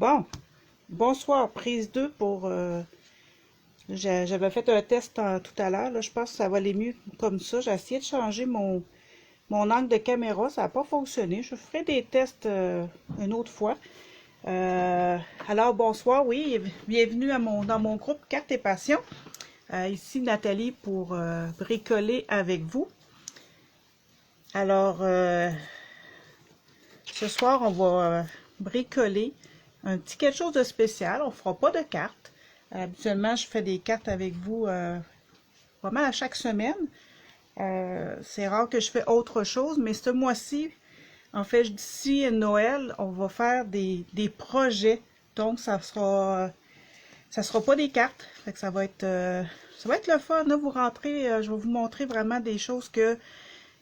Bon, bonsoir, prise 2 pour... j'avais fait un test tout à l'heure, là, je pense que ça va aller mieux comme ça. J'ai essayé de changer mon angle de caméra, ça n'a pas fonctionné. Je ferai des tests une autre fois. Alors, bonsoir, oui, bienvenue dans mon groupe Cartes et Passion. Ici Nathalie pour bricoler avec vous. Alors, ce soir, on va bricoler un petit quelque chose de spécial. On ne fera pas de cartes. Habituellement, je fais des cartes avec vous vraiment à chaque semaine. C'est rare que je fais autre chose, mais ce mois-ci, en fait, d'ici Noël, on va faire des projets. Donc, ça sera pas des cartes. Fait que ça va être le fun. Là, vous rentrez, je vais vous montrer vraiment des choses que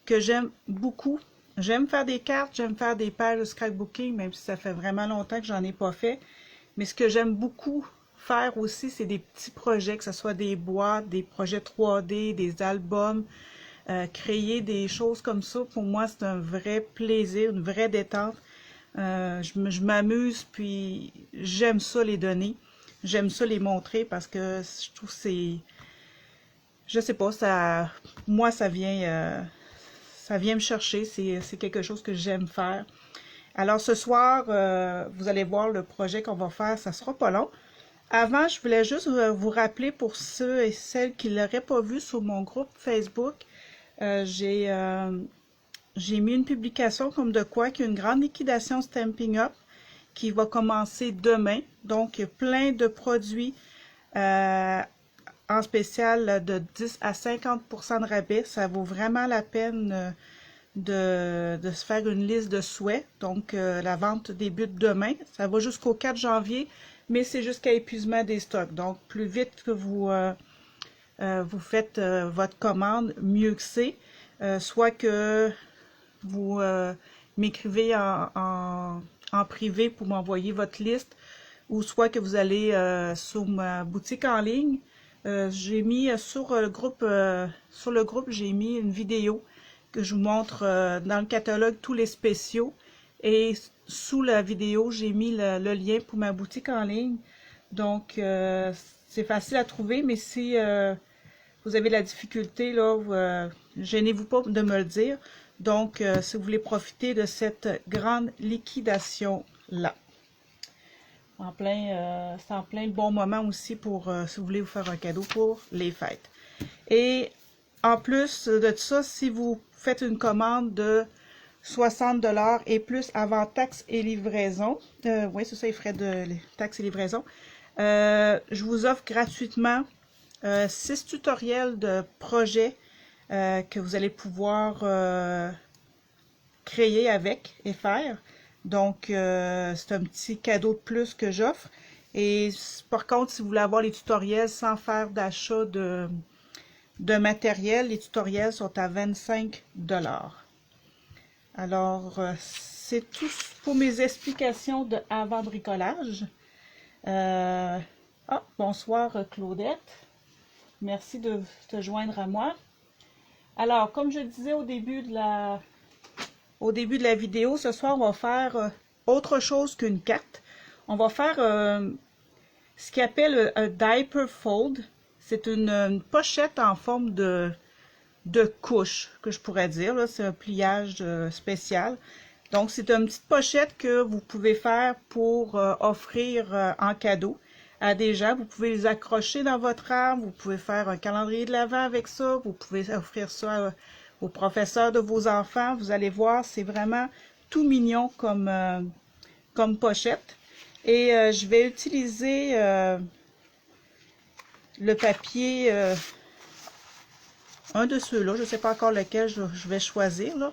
j'aime beaucoup. J'aime faire des cartes, j'aime faire des pages de scrapbooking, même si ça fait vraiment longtemps que j'en ai pas fait. Mais ce que j'aime beaucoup faire aussi, c'est des petits projets, que ce soit des boîtes, des projets 3D, des albums. Créer des choses comme ça, pour moi, c'est un vrai plaisir, une vraie détente. Je m'amuse, puis j'aime ça les donner. J'aime ça les montrer parce que je trouve que c'est... Je sais pas, moi, ça vient me chercher. C'est quelque chose que j'aime faire. Alors, ce soir, vous allez voir le projet qu'on va faire. Ça sera pas long. Avant, je voulais juste vous rappeler pour ceux et celles qui ne l'auraient pas vu sur mon groupe Facebook, j'ai mis une publication comme de quoi qu'il y a une grande liquidation Stampin' Up qui va commencer demain. Donc, il y a plein de produits en spécial de 10 à 50% de rabais. Ça vaut vraiment la peine de se faire une liste de souhaits. Donc, la vente débute demain. Ça va jusqu'au 4 janvier, mais c'est jusqu'à épuisement des stocks. Donc, plus vite que vous faites votre commande, mieux que c'est. Soit que vous m'écrivez en privé pour m'envoyer votre liste, ou soit que vous allez sur ma boutique en ligne. J'ai mis sur le groupe, j'ai mis une vidéo que je vous montre dans le catalogue tous les spéciaux. Et sous la vidéo, j'ai mis le lien pour ma boutique en ligne. Donc, c'est facile à trouver, mais si vous avez de la difficulté, là, gênez-vous pas de me le dire. Donc, si vous voulez profiter de cette grande liquidation-là. C'est en plein bon moment aussi pour, si vous voulez vous faire un cadeau pour les fêtes. Et en plus de ça, si vous faites une commande de 60$ et plus avant taxes et livraison, oui, c'est ça, les frais de taxes et livraison, je vous offre gratuitement 6 tutoriels de projets que vous allez pouvoir créer avec et faire. Donc, c'est un petit cadeau de plus que j'offre. Et par contre, si vous voulez avoir les tutoriels sans faire d'achat de matériel, les tutoriels sont à 25$. Alors, c'est tout pour mes explications de avant bricolage. Bonsoir Claudette. Merci de te joindre à moi. Alors, comme je disais au début de la vidéo, ce soir, on va faire autre chose qu'une carte. On va faire ce qu'on appelle un diaper fold. C'est une pochette en forme de couche, que je pourrais dire. C'est un pliage spécial. Donc, c'est une petite pochette que vous pouvez faire pour offrir en cadeau à des gens. Vous pouvez les accrocher dans votre arbre, vous pouvez faire un calendrier de l'Avent avec ça, vous pouvez offrir ça aux professeurs de vos enfants. Vous allez voir, c'est vraiment tout mignon comme pochette. Et je vais utiliser le papier, un de ceux-là, je ne sais pas encore lequel je vais choisir, là.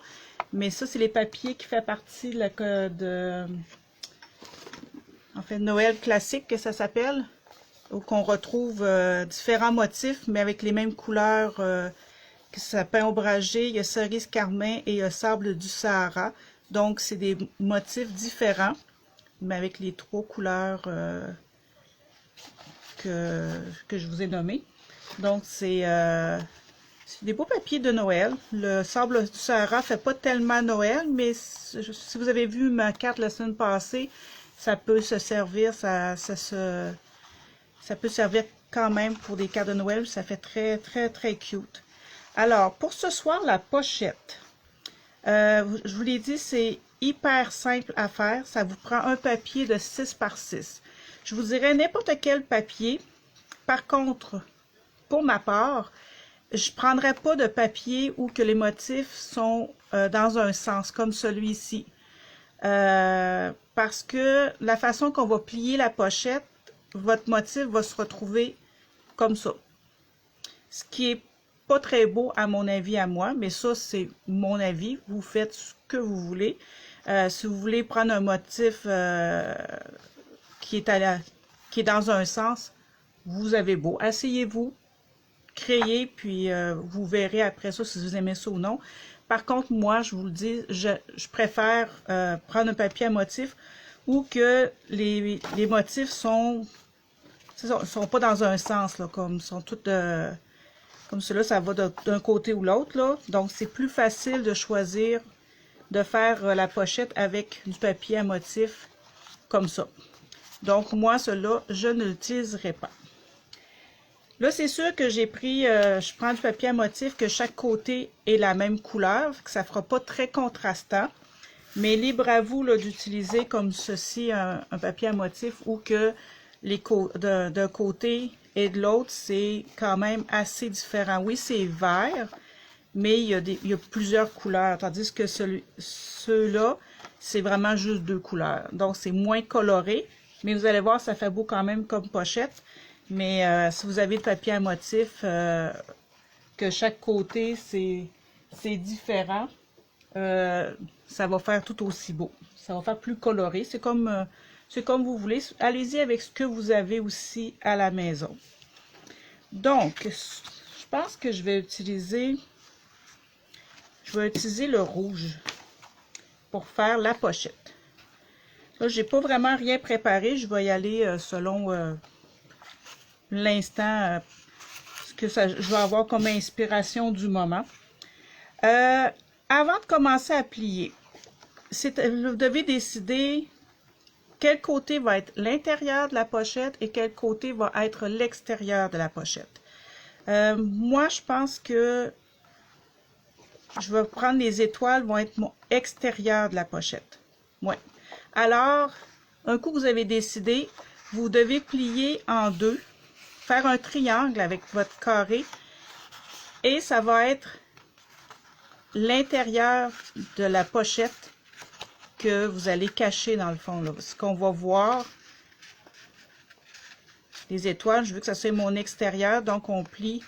Mais ça, c'est les papiers qui font partie en fait, Noël classique, que ça s'appelle, où on retrouve différents motifs, mais avec les mêmes couleurs, que sapin ombragé, il y a cerise carmin et il y a sable du Sahara. Donc, c'est des motifs différents, mais avec les 3 couleurs que je vous ai nommées. Donc, c'est des beaux papiers de Noël. Le sable du Sahara fait pas tellement Noël, mais si vous avez vu ma carte la semaine passée, ça peut se servir, ça peut servir quand même pour des cartes de Noël. Ça fait très, très, très cute. Alors, pour ce soir, la pochette. Je vous l'ai dit, c'est hyper simple à faire. Ça vous prend un papier de 6 par 6. Je vous dirais n'importe quel papier. Par contre, pour ma part, je ne prendrai pas de papier où que les motifs sont dans un sens, comme celui-ci. Parce que la façon qu'on va plier la pochette, votre motif va se retrouver comme ça. Ce qui est pas très beau à mon avis à moi, mais ça c'est mon avis. Vous faites ce que vous voulez. Si vous voulez prendre un motif qui est dans un sens, vous avez beau. Asseyez-vous, créez, puis vous verrez après ça si vous aimez ça ou non. Par contre, moi, je vous le dis, je préfère prendre un papier à motif où que les motifs sont pas dans un sens, là, comme sont toutes comme cela, ça va d'un côté ou l'autre, là. Donc, c'est plus facile de choisir de faire la pochette avec du papier à motif comme ça. Donc, moi, cela, je ne l'utiliserai pas. Là, c'est sûr que j'ai pris, je prends du papier à motif que chaque côté est la même couleur, que ça ne fera pas très contrastant. Mais libre à vous d'utiliser comme ceci un papier à motif ou que d'un côté et de l'autre, c'est quand même assez différent. Oui, c'est vert, mais il y a plusieurs couleurs, tandis que ceux-là, c'est vraiment juste 2 couleurs. Donc, c'est moins coloré, mais vous allez voir, ça fait beau quand même comme pochette. Mais si vous avez le papier à motif, que chaque côté, c'est différent, ça va faire tout aussi beau. Ça va faire plus coloré. C'est comme vous voulez. Allez-y avec ce que vous avez aussi à la maison. Donc, je pense que je vais utiliser le rouge pour faire la pochette. Là, j'ai pas vraiment rien préparé. Je vais y aller selon l'instant, ce que je vais avoir comme inspiration du moment. Avant de commencer à plier, vous devez décider quel côté va être l'intérieur de la pochette et quel côté va être l'extérieur de la pochette. Moi, je pense que je vais prendre les étoiles, vont être mon extérieur de la pochette. Ouais. Alors, un coup que vous avez décidé, vous devez plier en deux, faire un triangle avec votre carré et ça va être l'intérieur de la pochette que vous allez cacher dans le fond. Là. Ce qu'on va voir, les étoiles, je veux que ça soit mon extérieur, donc on plie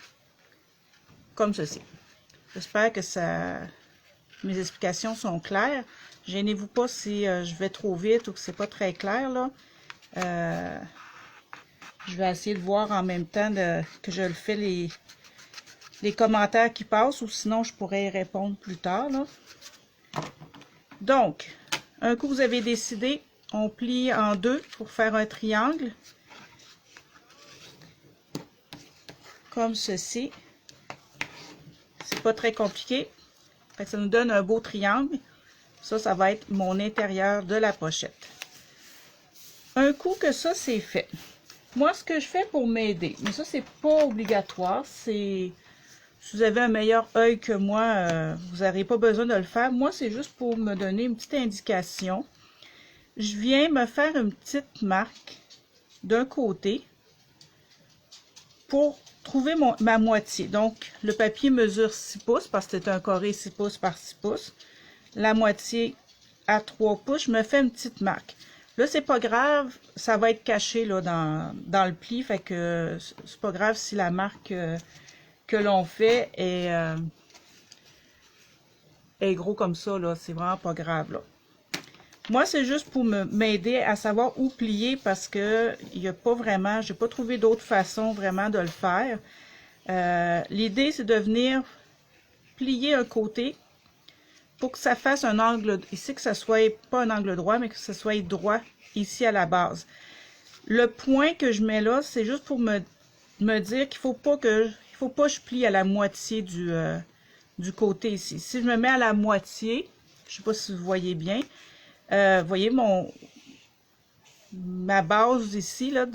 comme ceci. J'espère que mes explications sont claires. Gênez-vous pas si je vais trop vite ou que c'est pas très clair. Là. Je vais essayer de voir en même temps que je le fais les commentaires qui passent, ou sinon je pourrais y répondre plus tard. Là. Donc, un coup vous avez décidé, on plie en deux pour faire un triangle. Comme ceci. C'est pas très compliqué. Fait que ça nous donne un beau triangle. Ça va être mon intérieur de la pochette. Un coup que ça c'est fait. Moi, ce que je fais pour m'aider, mais ça c'est pas obligatoire, c'est si vous avez un meilleur œil que moi, vous n'aurez pas besoin de le faire. Moi, c'est juste pour me donner une petite indication. Je viens me faire une petite marque d'un côté pour trouver ma moitié. Donc, le papier mesure 6 pouces parce que c'est un carré 6 pouces par 6 pouces. La moitié à 3 pouces, je me fais une petite marque. Là, c'est pas grave, ça va être caché là, dans le pli, fait que c'est pas grave si la marque que l'on fait est gros comme ça, là, c'est vraiment pas grave, là. Moi, c'est juste pour m'aider à savoir où plier parce que il n'y a pas vraiment, j'ai pas trouvé d'autre façon vraiment de le faire. L'idée, c'est de venir plier un côté pour que ça fasse un angle, ici que ça soit pas un angle droit, mais que ça soit droit ici à la base. Le point que je mets là, c'est juste pour me dire qu'il faut pas que je plie à la moitié du côté ici. Si je me mets à la moitié, je sais pas si vous voyez bien, voyez ma base ici, là,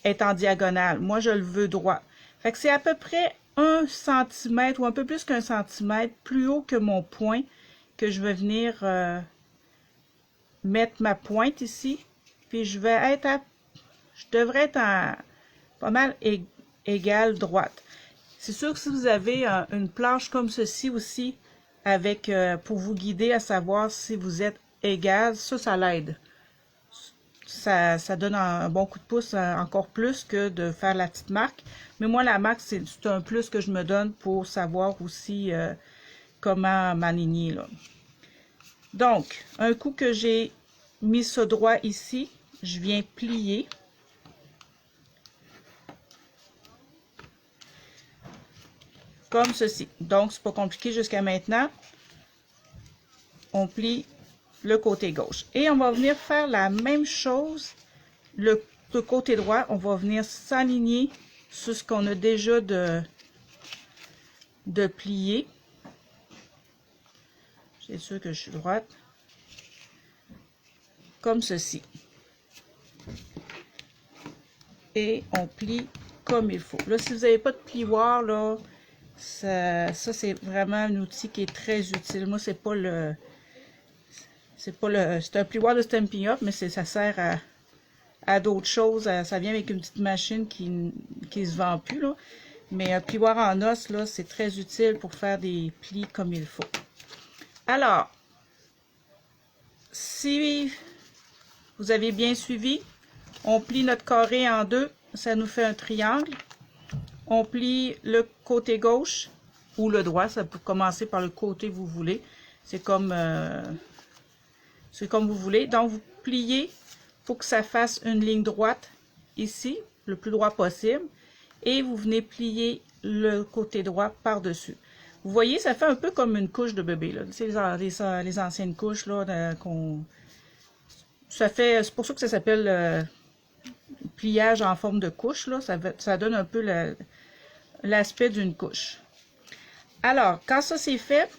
est en diagonale. Moi, je le veux droit. Fait que c'est à peu près 1 cm ou un peu plus qu'un centimètre plus haut que mon point que je vais venir mettre ma pointe ici. Puis je devrais être en pas mal égale droite. C'est sûr que si vous avez une planche comme ceci aussi, avec pour vous guider à savoir si vous êtes égal, ça l'aide. Ça donne un bon coup de pouce encore plus que de faire la petite marque. Mais moi, la marque, c'est un plus que je me donne pour savoir aussi comment m'aligner, là. Donc, un coup que j'ai mis ce droit ici, je viens plier. Comme ceci. Donc, c'est pas compliqué jusqu'à maintenant. On plie le côté gauche. Et on va venir faire la même chose le côté droit. On va venir s'aligner sur ce qu'on a déjà de plié. C'est sûr que je suis droite. Comme ceci. Et on plie comme il faut. Là, si vous n'avez pas de plioir, là, ça c'est vraiment un outil qui est très utile. Moi, c'est un plioir de Stampin' Up, mais ça sert à d'autres choses. Ça vient avec une petite machine qui se vend plus, là. Mais un plioir en os, là, c'est très utile pour faire des plis comme il faut. Alors, si vous avez bien suivi, on plie notre carré en deux, ça nous fait un triangle. On plie le côté gauche ou le droit, ça peut commencer par le côté que vous voulez. C'est comme vous voulez. Donc, vous pliez pour que ça fasse une ligne droite ici, le plus droit possible. Et vous venez plier le côté droit par-dessus. Vous voyez, ça fait un peu comme une couche de bébé, là. C'est les anciennes couches, là, c'est pour ça que ça s'appelle pliage en forme de couche, là. Ça donne un peu l'aspect d'une couche. Alors, quand ça c'est fait,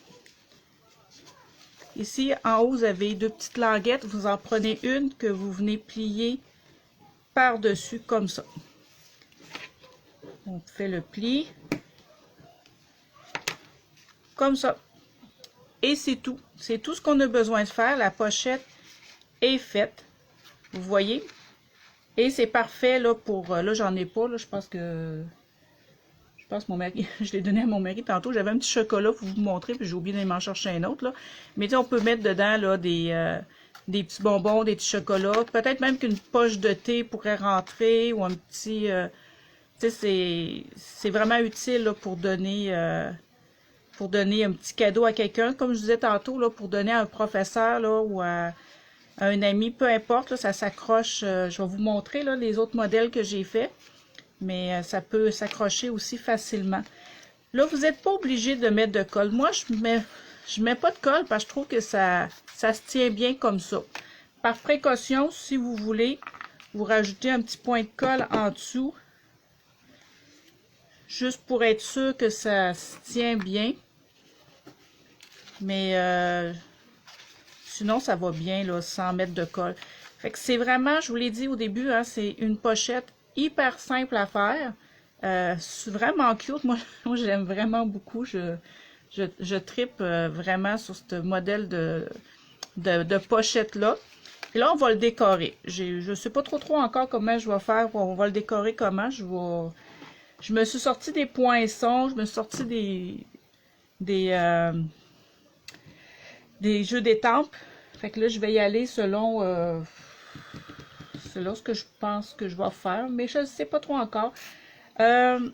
ici en haut, vous avez deux petites languettes. Vous en prenez une que vous venez plier par-dessus comme ça. On fait le pli. Comme ça. Et c'est tout. C'est tout ce qu'on a besoin de faire. La pochette est faite. Vous voyez? Et c'est parfait là pour... Là, j'en ai pas. Là, je pense que mon mari... Je l'ai donné à mon mari tantôt. J'avais un petit chocolat pour vous montrer. Puis j'ai oublié d'aller m'en chercher un autre. Là. Mais tu sais, on peut mettre dedans là, des petits bonbons, des petits chocolats. Peut-être même qu'une poche de thé pourrait rentrer. Ou un petit... tu sais, c'est vraiment utile là, pour donner un petit cadeau à quelqu'un, comme je disais tantôt, là, pour donner à un professeur là, ou à un ami, peu importe, là, ça s'accroche. Je vais vous montrer là, les autres modèles que j'ai faits, mais ça peut s'accrocher aussi facilement. Là, vous n'êtes pas obligé de mettre de colle. Moi, je mets pas de colle parce que je trouve que ça se tient bien comme ça. Par précaution, si vous voulez, vous rajoutez un petit point de colle en dessous, juste pour être sûr que ça se tient bien. Mais sinon, ça va bien là, sans mettre de colle. Fait que c'est vraiment, je vous l'ai dit au début, hein, c'est une pochette hyper simple à faire. C'est vraiment cute. Moi j'aime vraiment beaucoup. Je trippe vraiment sur ce modèle de pochette-là. Et là, on va le décorer. Je ne sais pas trop encore comment je vais faire. On va le décorer comment. Je me suis sorti des poinçons. Je me suis sorti des jeux d'étampes. Fait que là, je vais y aller selon ce que je pense que je vais faire. Mais je ne sais pas trop encore. Je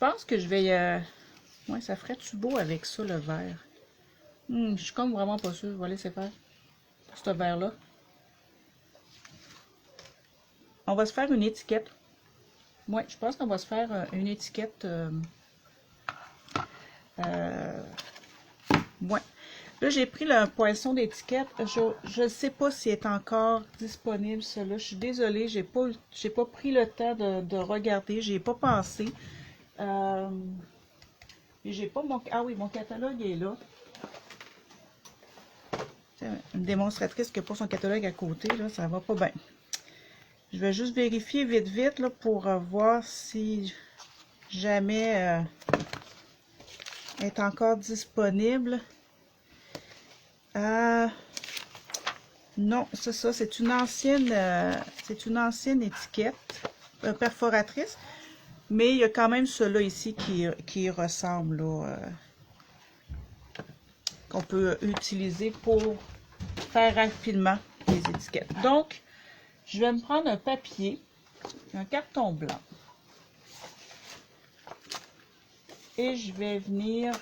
pense que je vais... ouais, ça ferait-tu beau avec ça, le vert? Je suis comme vraiment pas sûre. Je vais laisser faire pour ce vert-là. On va se faire une étiquette. Ouais, je pense qu'on va se faire une étiquette... ouais. Là, j'ai pris un poinçon d'étiquette. Je ne sais pas s'il est encore disponible, celui-là. Je suis désolée, j'ai pas pris le temps de regarder. J'ai pas pensé. Et j'ai pas mon... Ah oui, mon catalogue est là. Une démonstratrice qui n'a pas son catalogue à côté, là, ça va pas bien. Je vais juste vérifier vite vite là, pour voir si jamais est encore disponible. Non, c'est ça, c'est une ancienne étiquette perforatrice, mais il y a quand même ceux-là ici qui ressemble là, qu'on peut utiliser pour faire rapidement les étiquettes. Donc, je vais me prendre un papier, un carton blanc, et je vais venir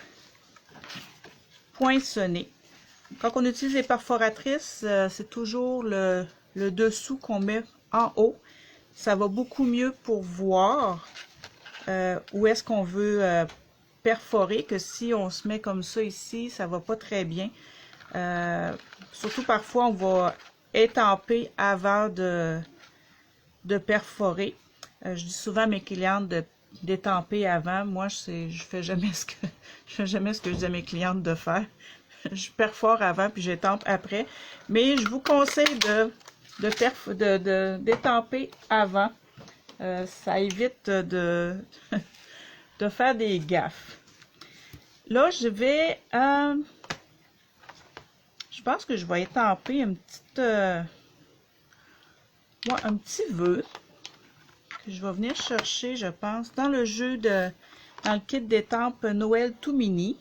poinçonner. Quand on utilise les perforatrices, c'est toujours le dessous qu'on met en haut. Ça va beaucoup mieux pour voir où est-ce qu'on veut perforer que si on se met comme ça ici, ça va pas très bien. Surtout parfois, on va étamper avant de perforer. Je dis souvent à mes clientes d'étamper avant. Moi, je fais jamais ce que je dis à mes clientes de faire. Je perfore avant puis j'étampe après. Mais je vous conseille d'étamper avant. Ça évite de faire des gaffes. Là, je pense que je vais étamper un petit vœu que je vais venir chercher, je pense, dans le kit d'étampe Noël tout mini.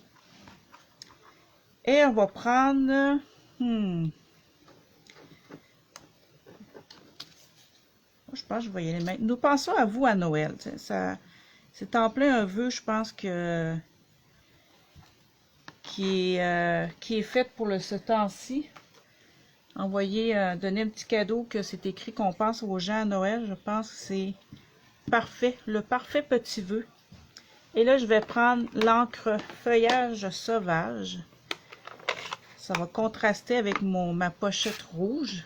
Et on va prendre, je pense que je vais y aller maintenant. Nous pensons à vous à Noël. C'est en plein un vœu, je pense que qui est fait pour ce temps-ci. Envoyer, donner un petit cadeau que c'est écrit qu'on pense aux gens à Noël. Je pense que c'est parfait, le parfait petit vœu. Et là, je vais prendre l'encre feuillage sauvage. Ça va contraster avec ma pochette rouge.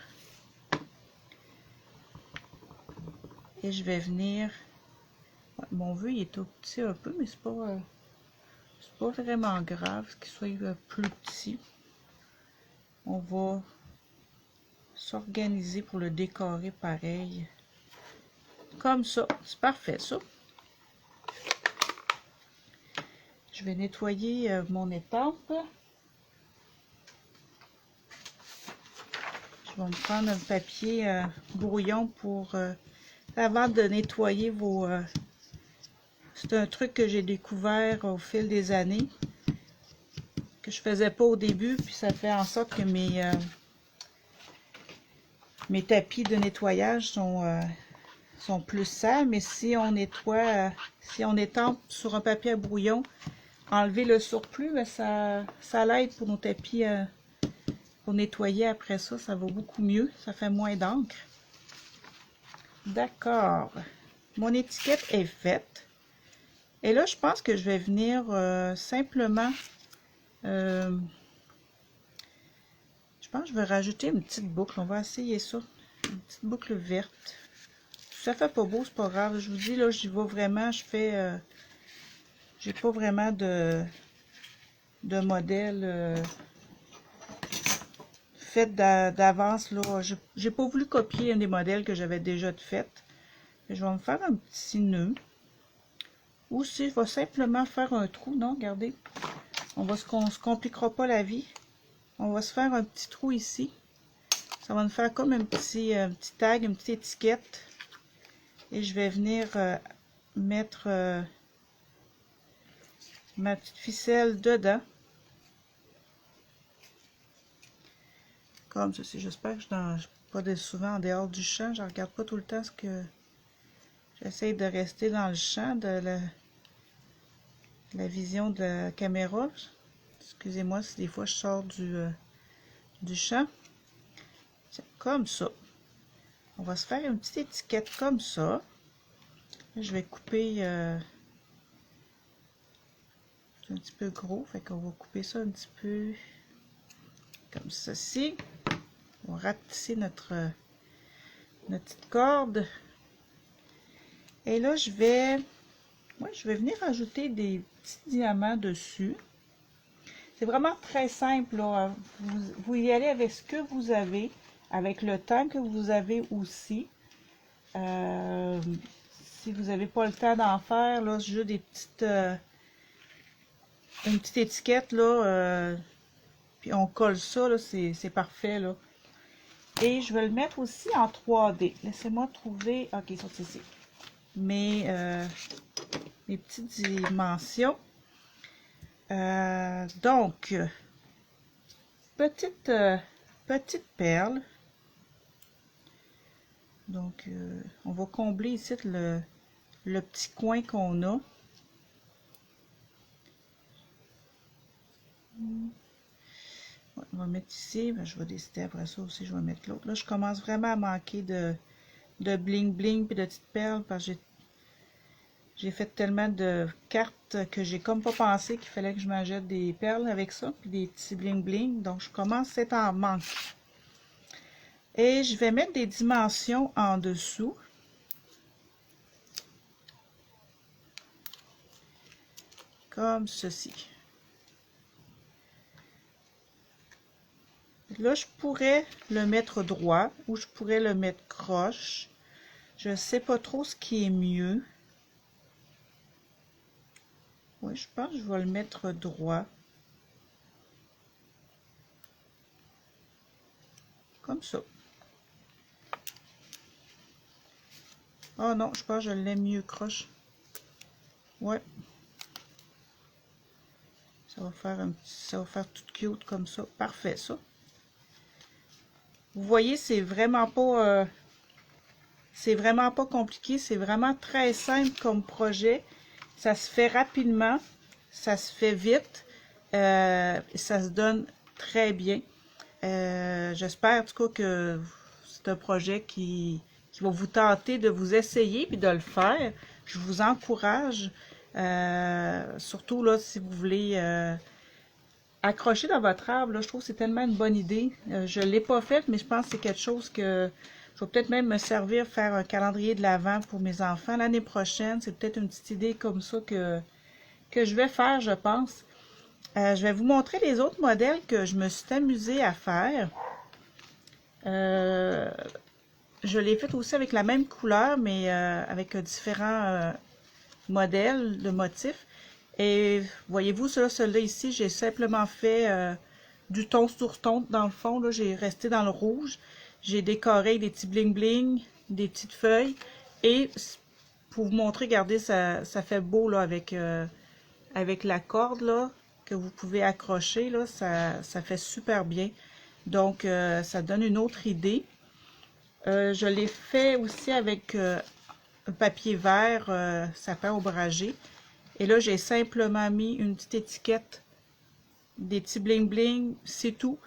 Et je vais venir... Mon vœu, il est tout petit un peu, mais c'est pas vraiment grave qu'il soit plus petit. On va s'organiser pour le décorer pareil. Comme ça. C'est parfait, ça. Je vais nettoyer mon étampe. Je vais me prendre un papier brouillon pour avant de nettoyer vos... c'est un truc que j'ai découvert au fil des années, que je faisais pas au début, puis ça fait en sorte que mes tapis de nettoyage sont plus sales. Mais si on nettoie, si on étampe sur un papier à brouillon, enlever le surplus, ben ça l'aide pour nos tapis pour nettoyer après ça, ça va beaucoup mieux, ça fait moins d'encre. D'accord, mon étiquette est faite. Et là, je pense que je vais venir simplement, je pense que je vais rajouter une petite boucle. On va essayer ça, une petite boucle verte. Si ça fait pas beau, c'est pas grave. Je vous dis, là, j'y vais vraiment, j'ai pas vraiment de modèle fait d'avance, là. J'ai pas voulu copier un des modèles que j'avais déjà fait. Je vais me faire un petit nœud. Ou si je vais simplement faire un trou, non, regardez. On se compliquera pas la vie. On va se faire un petit trou ici. Ça va nous faire comme un petit tag, une petite étiquette. Et je vais venir mettre ma petite ficelle dedans. Comme ceci. J'espère que je ne suis pas souvent en dehors du champ. Je ne regarde pas tout le temps ce que... J'essaie de rester dans le champ de la vision de la caméra. Excusez-moi si des fois je sors du champ. Comme ça. On va se faire une petite étiquette comme ça. Je vais couper... c'est un petit peu gros, fait qu'on va couper ça un petit peu comme ceci. On va rapetisser notre petite corde. Et là, je vais venir ajouter des petits diamants dessus. C'est vraiment très simple, là. Vous y allez avec ce que vous avez, avec le temps que vous avez aussi. Si vous n'avez pas le temps d'en faire, là, c'est juste des petites, une petite étiquette, là, puis on colle ça, là, c'est parfait, là. Et je vais le mettre aussi en 3D. Laissez-moi trouver, ok, ils sont ici. Mes petites dimensions. Donc, petite perle. Donc, on va combler ici le petit coin qu'on a. On va mettre ici. Ben, je vais décider après ça aussi, je vais mettre l'autre. Là, je commence vraiment à manquer de bling bling et de petites perles parce que j'ai fait tellement de cartes que j'ai comme pas pensé qu'il fallait que je m'achète des perles avec ça, puis des petits bling bling. Donc, je commence à être en manque. Et je vais mettre des dimensions en dessous. Comme ceci. Là, je pourrais le mettre droit ou je pourrais le mettre croche. Je ne sais pas trop ce qui est mieux. Oui, je pense que je vais le mettre droit. Comme ça. Oh non, je pense que je l'aime mieux croche. Ouais. Ça va faire tout cute comme ça. Parfait, ça. Vous voyez, c'est vraiment pas compliqué. C'est vraiment très simple comme projet. Ça se fait rapidement. Ça se fait vite. Ça se donne très bien. J'espère en tout cas que c'est un projet qui va vous tenter de vous essayer puis de le faire. Je vous encourage, surtout là si vous voulez accrocher dans votre arbre. Là, je trouve que c'est tellement une bonne idée. Je ne l'ai pas faite, mais je pense que c'est quelque chose que je vais peut-être même me servir, faire un calendrier de l'Avent pour mes enfants l'année prochaine. C'est peut-être une petite idée comme ça que je vais faire, je pense. Je vais vous montrer les autres modèles que je me suis amusée à faire. Je l'ai fait aussi avec la même couleur, mais avec différents modèles de motifs. Et voyez-vous, celui-là ici, j'ai simplement fait du ton sur ton dans le fond. Là, j'ai resté dans le rouge. J'ai décoré avec des petits bling-bling, des petites feuilles. Et pour vous montrer, regardez, ça fait beau là avec la corde là que vous pouvez accrocher. Là, ça fait super bien. Donc, ça donne une autre idée. Je l'ai fait aussi avec un papier vert sapin ombragé. Et là, j'ai simplement mis une petite étiquette, des petits bling bling, c'est tout.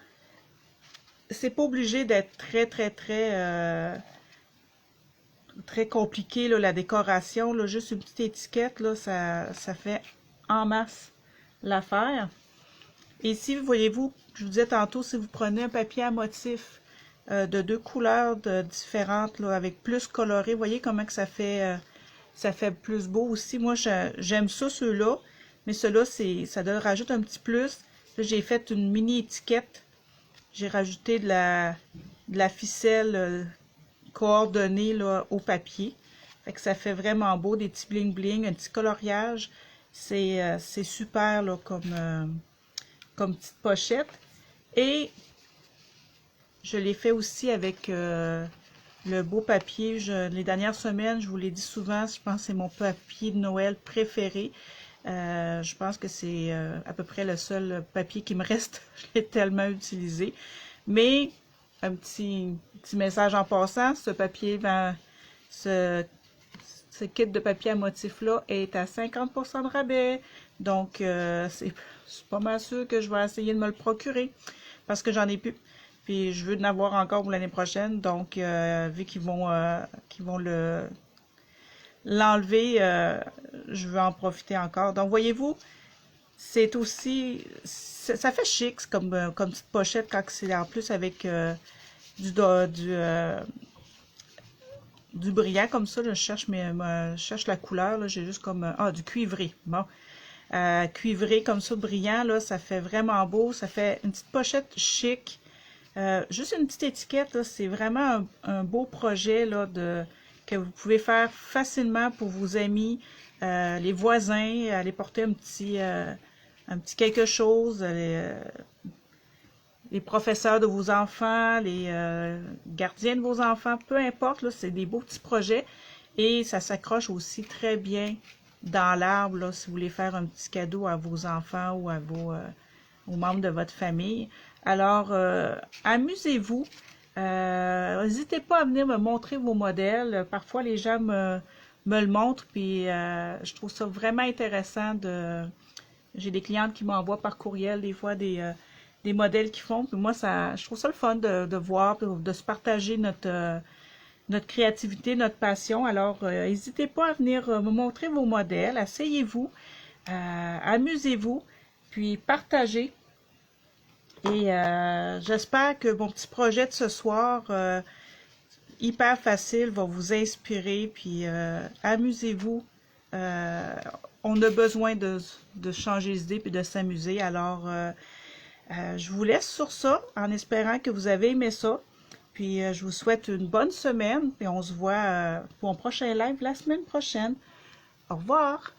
C'est pas obligé d'être très compliqué là, la décoration. Là, juste une petite étiquette, là, ça fait en masse l'affaire. Et ici, voyez-vous, je vous disais tantôt, si vous prenez un papier à motif de deux couleurs différentes, là, avec plus coloré, voyez comment que ça fait plus beau aussi. Moi, j'aime ça, ceux-là, mais ceux-là, ça rajoute un petit plus. Là, j'ai fait une mini étiquette. J'ai rajouté de la ficelle coordonnée là, au papier. Fait que ça fait vraiment beau, des petits bling bling, un petit coloriage. C'est super là, comme petite pochette. Et je l'ai fait aussi avec le beau papier. Les dernières semaines, je vous l'ai dit souvent, je pense que c'est mon papier de Noël préféré. Je pense que c'est à peu près le seul papier qui me reste. Je l'ai tellement utilisé. Mais un petit message en passant, ce papier, ce kit de papier à motif-là est à 50% de rabais. Donc, c'est pas mal sûr que je vais essayer de me le procurer parce que j'en ai plus. Puis, je veux en avoir encore pour l'année prochaine. Donc, vu qu'ils vont l'enlever, je veux en profiter encore. Donc, voyez-vous, c'est aussi, ça fait chic comme petite pochette quand c'est en plus avec du brillant comme ça. Là, je cherche la couleur. J'ai juste comme du cuivré. Bon. cuivré comme ça, brillant, là, ça fait vraiment beau. Ça fait une petite pochette chic. Juste une petite étiquette, c'est vraiment un beau projet là, que vous pouvez faire facilement pour vos amis, les voisins, aller porter un petit quelque chose, les professeurs de vos enfants, les gardiens de vos enfants, peu importe, là, c'est des beaux petits projets et ça s'accroche aussi très bien dans l'arbre là, si vous voulez faire un petit cadeau à vos enfants ou à aux membres de votre famille. Alors, amusez-vous. N'hésitez pas à venir me montrer vos modèles. Parfois, les gens me le montrent, puis je trouve ça vraiment intéressant J'ai des clientes qui m'envoient par courriel des fois des modèles qu'ils font. Puis moi, je trouve ça le fun de voir, de se partager notre créativité, notre passion. Alors, n'hésitez pas à venir me montrer vos modèles. Asseyez-vous, amusez-vous, puis partagez. Et j'espère que mon petit projet de ce soir, hyper facile, va vous inspirer. Puis amusez-vous. On a besoin de changer d'idée puis de s'amuser. Alors, je vous laisse sur ça en espérant que vous avez aimé ça. Puis je vous souhaite une bonne semaine. Puis on se voit pour un prochain live la semaine prochaine. Au revoir!